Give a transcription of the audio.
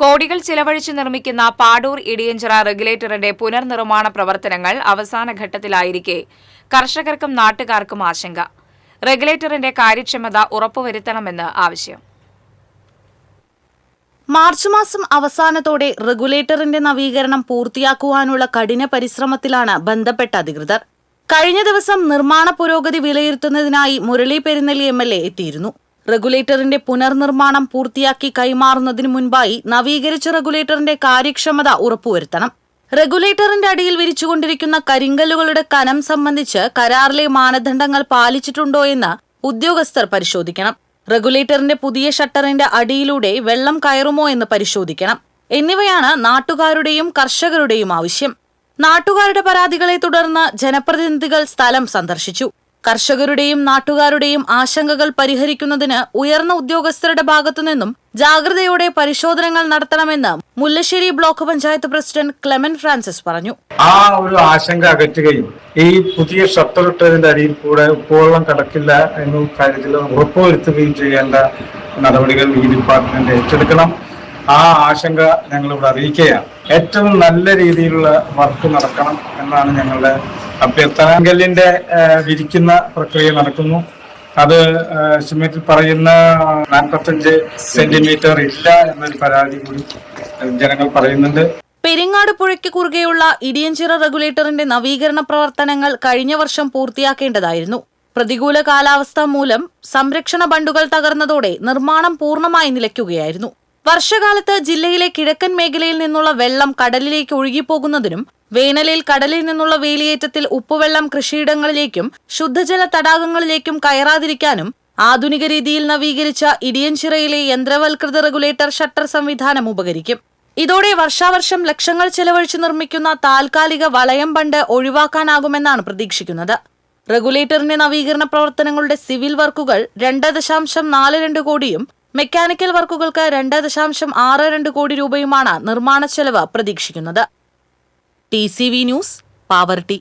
കോടികൾ ചിലവഴിച്ച് നിർമ്മിക്കുന്ന പാടൂർ ഇടിയഞ്ചിറ റെഗുലേറ്ററിന്റെ പുനർനിർമ്മാണ പ്രവർത്തനങ്ങൾ അവസാന ഘട്ടത്തിലായിരിക്കെ കർഷകർക്കും നാട്ടുകാർക്കും ആശങ്ക. റെഗുലേറ്ററിന്റെ കാര്യക്ഷമത ഉറപ്പുവരുത്തണമെന്ന് ആവശ്യം. മാർച്ച് മാസം അവസാനത്തോടെ റെഗുലേറ്ററിന്റെ നവീകരണം പൂർത്തിയാക്കുവാനുള്ള കഠിന പരിശ്രമത്തിലാണ് ബന്ധപ്പെട്ട അധികൃതർ. കഴിഞ്ഞ ദിവസം നിർമ്മാണ പുരോഗതി വിലയിരുത്തുന്നതിനായി മുരളി പെരുന്നെല്ലി MLA എത്തിയിരുന്നു. റെഗുലേറ്ററിന്റെ പുനർനിർമ്മാണം പൂർത്തിയാക്കി കൈമാറുന്നതിന് മുൻപായി നവീകരിച്ച റെഗുലേറ്ററിന്റെ കാര്യക്ഷമത ഉറപ്പുവരുത്തണം. റെഗുലേറ്ററിന്റെ അടിയിൽ വിരിച്ചുകൊണ്ടിരിക്കുന്ന കരിങ്കല്ലുകളുടെ കനം സംബന്ധിച്ച് കരാറിലെ മാനദണ്ഡങ്ങൾ പാലിച്ചിട്ടുണ്ടോ എന്ന് ഉദ്യോഗസ്ഥർ പരിശോധിക്കണം. റെഗുലേറ്ററിന്റെ പുതിയ ഷട്ടറിന്റെ അടിയിലൂടെ വെള്ളം കയറുമോ എന്ന് പരിശോധിക്കണം. എന്നിവയാണ് നാട്ടുകാരുടെയും കർഷകരുടെയും ആവശ്യം. നാട്ടുകാരുടെ പരാതികളെ തുടർന്ന് ജനപ്രതിനിധികൾ സ്ഥലം സന്ദർശിച്ചു. കർഷകരുടെയും നാട്ടുകാരുടെയും ആശങ്കകൾ പരിഹരിക്കുന്നതിന് ഉയർന്ന ഉദ്യോഗസ്ഥരുടെ ഭാഗത്തുനിന്നും ജാഗ്രതയോടെ പരിശോധനകൾ നടത്തണമെന്ന് Mullassery block panchayat president ക്ലെമൻ Francis പറഞ്ഞു. ആ ഒരു ആശങ്ക അകറ്റുകയും ഈ പുതിയ ഷട്ടർ ഇട്ടതിന്റെ അടിയിൽ കൂടെ ഉപ്പുവെള്ളം കടക്കില്ല എന്ന കാര്യത്തിൽ ഉറപ്പുവരുത്തുകയും ചെയ്യേണ്ട നടപടികൾ ഈ ഡിപ്പാർട്ട്മെന്റ് ഏറ്റെടുക്കണം. ആ ആശങ്ക ഞങ്ങളിവിടെ അറിയിക്കുകയാണ്. ഏറ്റവും നല്ല രീതിയിലുള്ള വർക്ക് നടക്കണം എന്നാണ് ഞങ്ങളുടെ അഭ്യർത്ഥന. കല്ലിന്റെ വിരിക്കുന്ന പ്രക്രിയ നടക്കുന്നു. അത് എസ്റ്റിമേറ്റിൽ പറയുന്ന 45 സെന്റിമീറ്റർ ഇല്ല എന്നൊരു പരാതി കൂടി ജനങ്ങൾ പറയുന്നുണ്ട്. പെരിങ്ങാട് പുഴയ്ക്ക് കുറുകെയുള്ള ഇടിയഞ്ചിറ റെഗുലേറ്ററിന്റെ നവീകരണ പ്രവർത്തനങ്ങൾ കഴിഞ്ഞ വർഷം പൂർത്തിയാക്കേണ്ടതായിരുന്നു. പ്രതികൂല കാലാവസ്ഥ മൂലം സംരക്ഷണ ബണ്ടുകൾ തകർന്നതോടെ നിർമ്മാണം പൂർണ്ണമായി നിലയ്ക്കുകയായിരുന്നു. വർഷകാലത്ത് ജില്ലയിലെ കിഴക്കൻ മേഖലയിൽ നിന്നുള്ള വെള്ളം കടലിലേക്ക് ഒഴുകിപ്പോകുന്നതിനും വേനലിൽ കടലിൽ നിന്നുള്ള വേലിയേറ്റത്തിൽ ഉപ്പുവെള്ളം കൃഷിയിടങ്ങളിലേക്കും ശുദ്ധജല തടാകങ്ങളിലേക്കും കയറാതിരിക്കാനും ആധുനിക രീതിയിൽ നവീകരിച്ച ഇടിയഞ്ചിറയിലെ യന്ത്രവൽകൃത റെഗുലേറ്റർ ഷട്ടർ സംവിധാനം ഉപകരിക്കും. ഇതോടെ വർഷാവർഷം ലക്ഷങ്ങൾ ചെലവഴിച്ച് നിർമ്മിക്കുന്ന താൽക്കാലിക വളയം ബണ്ട് ഒഴിവാക്കാനാകുമെന്നാണ് പ്രതീക്ഷിക്കുന്നത്. റെഗുലേറ്ററിന്റെ നവീകരണ പ്രവർത്തനങ്ങളുടെ സിവിൽ വർക്കുകൾ 2.42 കോടിയും മെക്കാനിക്കൽ വർക്കുകൾക്ക് 2.62 കോടി രൂപയുമാണ് നിർമ്മാണ ചെലവ് പ്രതീക്ഷിക്കുന്നത്. TCV news, Pavaratty.